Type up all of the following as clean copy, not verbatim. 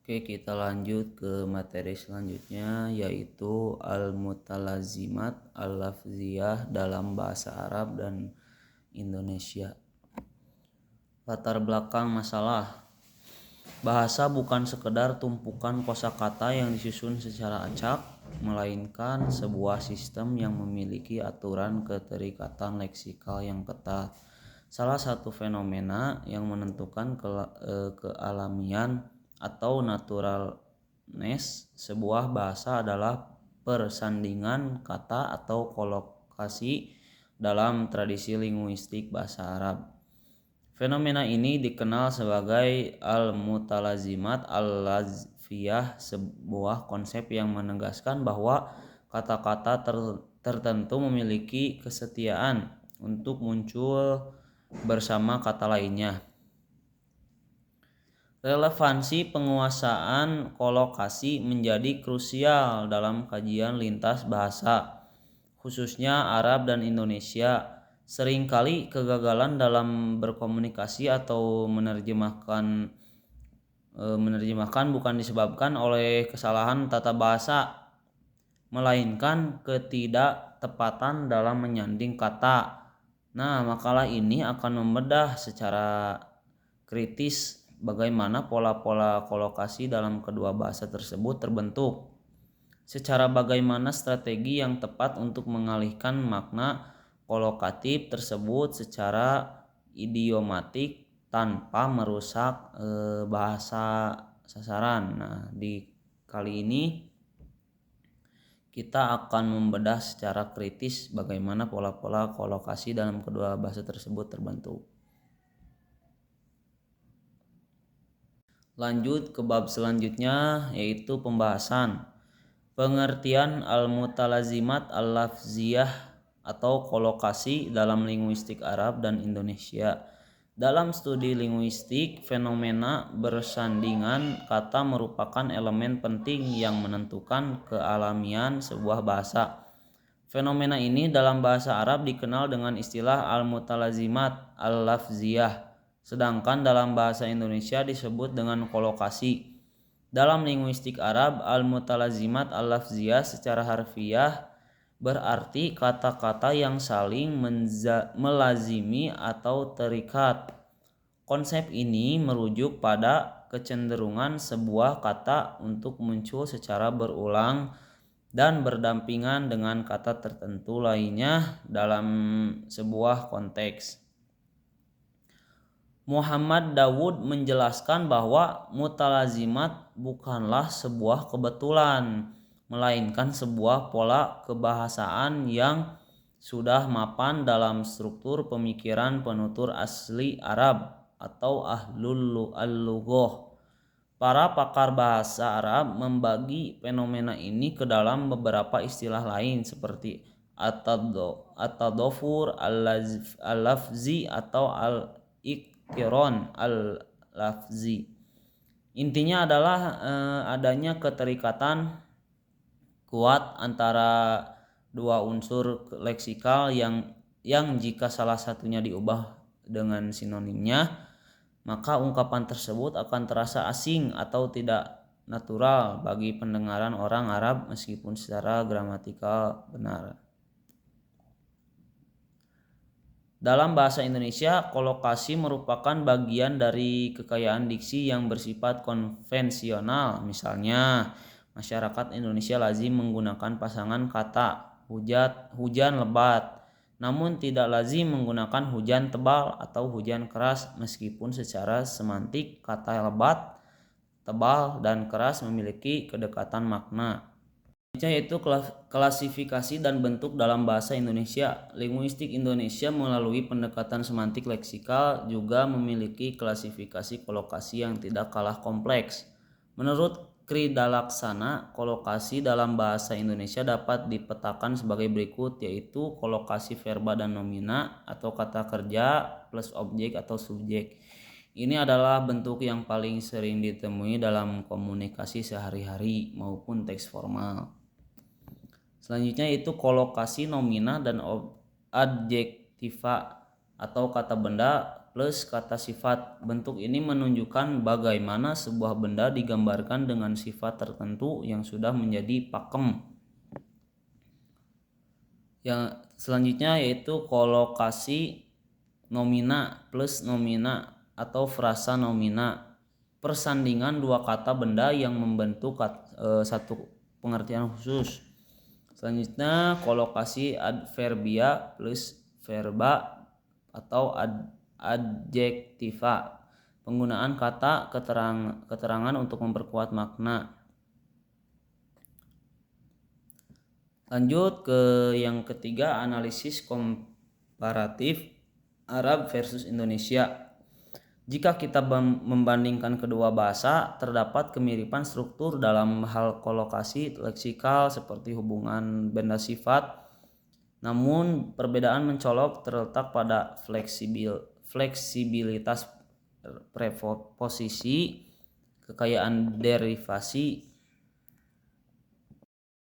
Oke, kita lanjut ke materi selanjutnya yaitu al-mutalazimat al-lafziyah dalam bahasa Arab dan Indonesia. Latar belakang masalah. Bahasa bukan sekedar tumpukan kosakata yang disusun secara acak, melainkan sebuah sistem yang memiliki aturan keterikatan leksikal yang ketat. Salah satu fenomena yang menentukan kealamian atau naturalness sebuah bahasa adalah persandingan kata atau kolokasi dalam tradisi linguistik bahasa Arab. Fenomena ini dikenal sebagai al-mutalazimat al-lazfiyah, sebuah konsep yang menegaskan bahwa kata-kata tertentu memiliki kesetiaan untuk muncul bersama kata lainnya. Relevansi penguasaan kolokasi menjadi krusial dalam kajian lintas bahasa, khususnya Arab dan Indonesia. Seringkali kegagalan dalam berkomunikasi atau menerjemahkan bukan disebabkan oleh kesalahan tata bahasa, melainkan ketidaktepatan dalam menyanding kata. Nah, makalah ini akan membedah secara kritis bagaimana pola-pola kolokasi dalam kedua bahasa tersebut terbentuk, secara bagaimana strategi yang tepat untuk mengalihkan makna kolokatif tersebut secara idiomatik tanpa merusak bahasa sasaran. Nah, di kali ini kita akan membedah secara kritis bagaimana pola-pola kolokasi dalam kedua bahasa tersebut terbentuk. Lanjut ke bab selanjutnya yaitu pembahasan pengertian al-mutalazimat al-lafziyah atau kolokasi dalam linguistik Arab dan Indonesia. Dalam studi linguistik, fenomena bersandingan kata merupakan elemen penting yang menentukan kealamian sebuah bahasa. Fenomena ini dalam bahasa Arab dikenal dengan istilah al-mutalazimat al-lafziyah, sedangkan dalam bahasa Indonesia disebut dengan kolokasi. Dalam linguistik Arab, al-mutalazimat al-lafziyah secara harfiah berarti kata-kata yang saling melazimi atau terikat. Konsep ini merujuk pada kecenderungan sebuah kata untuk muncul secara berulang dan berdampingan dengan kata tertentu lainnya dalam sebuah konteks. Muhammad Dawud menjelaskan bahwa mutalazimat bukanlah sebuah kebetulan, melainkan sebuah pola kebahasaan yang sudah mapan dalam struktur pemikiran penutur asli Arab atau ahlul al-lughah. Para pakar bahasa Arab membagi fenomena ini ke dalam beberapa istilah lain seperti at-tadafur al-lafzi atau al-iqtiron al-lafzi. Intinya adalah adanya keterikatan kuat antara dua unsur leksikal yang jika salah satunya diubah dengan sinonimnya, maka ungkapan tersebut akan terasa asing atau tidak natural bagi pendengaran orang Arab meskipun secara gramatikal benar. Dalam bahasa Indonesia, kolokasi merupakan bagian dari kekayaan diksi yang bersifat konvensional. Misalnya, masyarakat Indonesia lazim menggunakan pasangan kata hujan lebat, namun tidak lazim menggunakan hujan tebal atau hujan keras, meskipun secara semantik kata lebat, tebal, dan keras memiliki kedekatan makna. Yaitu klasifikasi dan bentuk dalam bahasa Indonesia. Linguistik Indonesia melalui pendekatan semantik leksikal juga memiliki klasifikasi kolokasi yang tidak kalah kompleks. Menurut Kridalaksana, kolokasi dalam bahasa Indonesia dapat dipetakan sebagai berikut, yaitu kolokasi verba dan nomina atau kata kerja plus objek atau subjek. Ini adalah bentuk yang paling sering ditemui dalam komunikasi sehari-hari maupun teks formal. Selanjutnya itu kolokasi nomina dan adjektiva atau kata benda plus kata sifat. Bentuk ini menunjukkan bagaimana sebuah benda digambarkan dengan sifat tertentu yang sudah menjadi pakem. Yang selanjutnya yaitu kolokasi nomina plus nomina atau frasa nomina. Persandingan dua kata benda yang membentuk satu pengertian khusus. Selanjutnya kolokasi adverbia plus verba atau adjektiva. Penggunaan kata keterangan untuk memperkuat makna. Lanjut ke yang ketiga, analisis komparatif Arab versus Indonesia. Jika kita membandingkan kedua bahasa, terdapat kemiripan struktur dalam hal kolokasi leksikal seperti hubungan benda sifat. Namun perbedaan mencolok terletak pada fleksibilitas preposisi, kekayaan derivasi.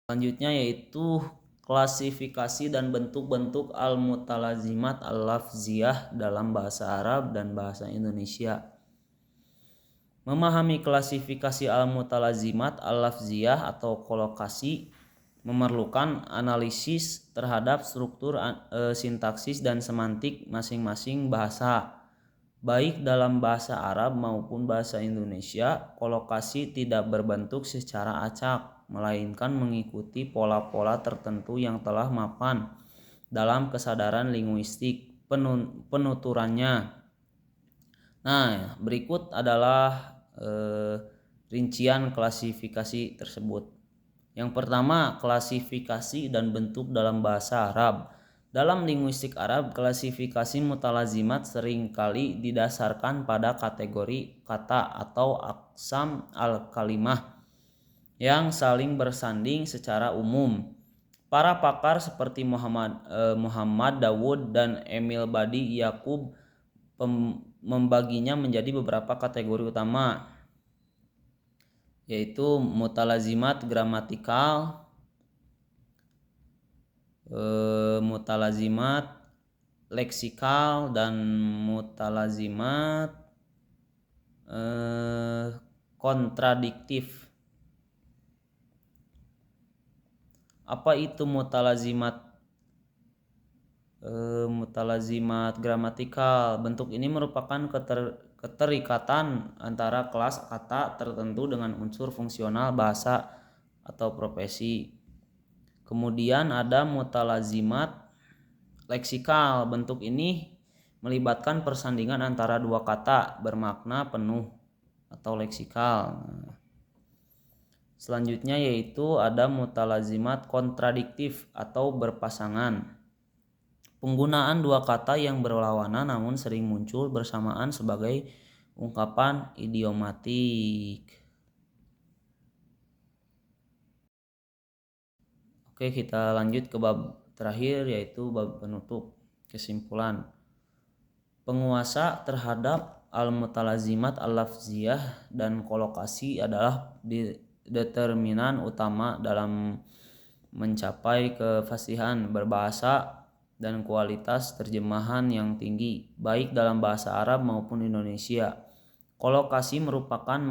Selanjutnya yaitu klasifikasi dan bentuk-bentuk al-mutalazimat al-lafziyah dalam bahasa Arab dan bahasa Indonesia. Memahami klasifikasi al-mutalazimat al-lafziyah atau kolokasi memerlukan analisis terhadap struktur sintaksis dan semantik masing-masing bahasa. Baik dalam bahasa Arab maupun bahasa Indonesia, kolokasi tidak berbentuk secara acak, melainkan mengikuti pola-pola tertentu yang telah mapan dalam kesadaran linguistik penuturannya. Nah, berikut adalah rincian klasifikasi tersebut. Yang pertama, klasifikasi dan bentuk dalam bahasa Arab. Dalam linguistik Arab, klasifikasi mutalazimat seringkali didasarkan pada kategori kata atau aqsam al-kalimah yang saling bersanding secara umum. Para pakar seperti Muhammad Dawud dan Emil Badi Yakub membaginya menjadi beberapa kategori utama, yaitu mutalazimat gramatikal, mutalazimat leksikal, dan mutalazimat kontradiktif. Apa itu mutalazimat gramatikal? Bentuk ini merupakan keterikatan antara kelas kata tertentu dengan unsur fungsional bahasa atau profesi. Kemudian ada mutalazimat leksikal. Bentuk ini melibatkan persandingan antara dua kata bermakna penuh atau leksikal. Selanjutnya yaitu ada mutalazimat kontradiktif atau berpasangan. Penggunaan dua kata yang berlawanan namun sering muncul bersamaan sebagai ungkapan idiomatik. Oke, kita lanjut ke bab terakhir yaitu bab penutup. Kesimpulan. Penguasa terhadap al-mutalazimat al-lafziyah dan kolokasi adalah determinan utama dalam mencapai kefasihan berbahasa dan kualitas terjemahan yang tinggi, baik dalam bahasa Arab maupun Indonesia. Kolokasi merupakan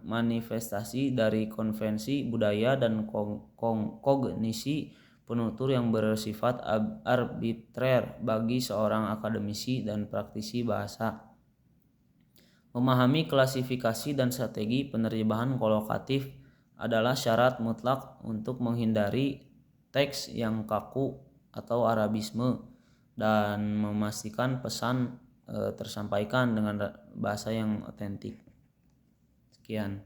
manifestasi dari konvensi budaya dan kognisi penutur yang bersifat arbitrer bagi seorang akademisi dan praktisi bahasa. Memahami klasifikasi dan strategi penerjemahan kolokatif adalah syarat mutlak untuk menghindari teks yang kaku atau arabisme dan memastikan pesan tersampaikan dengan bahasa yang otentik. Sekian.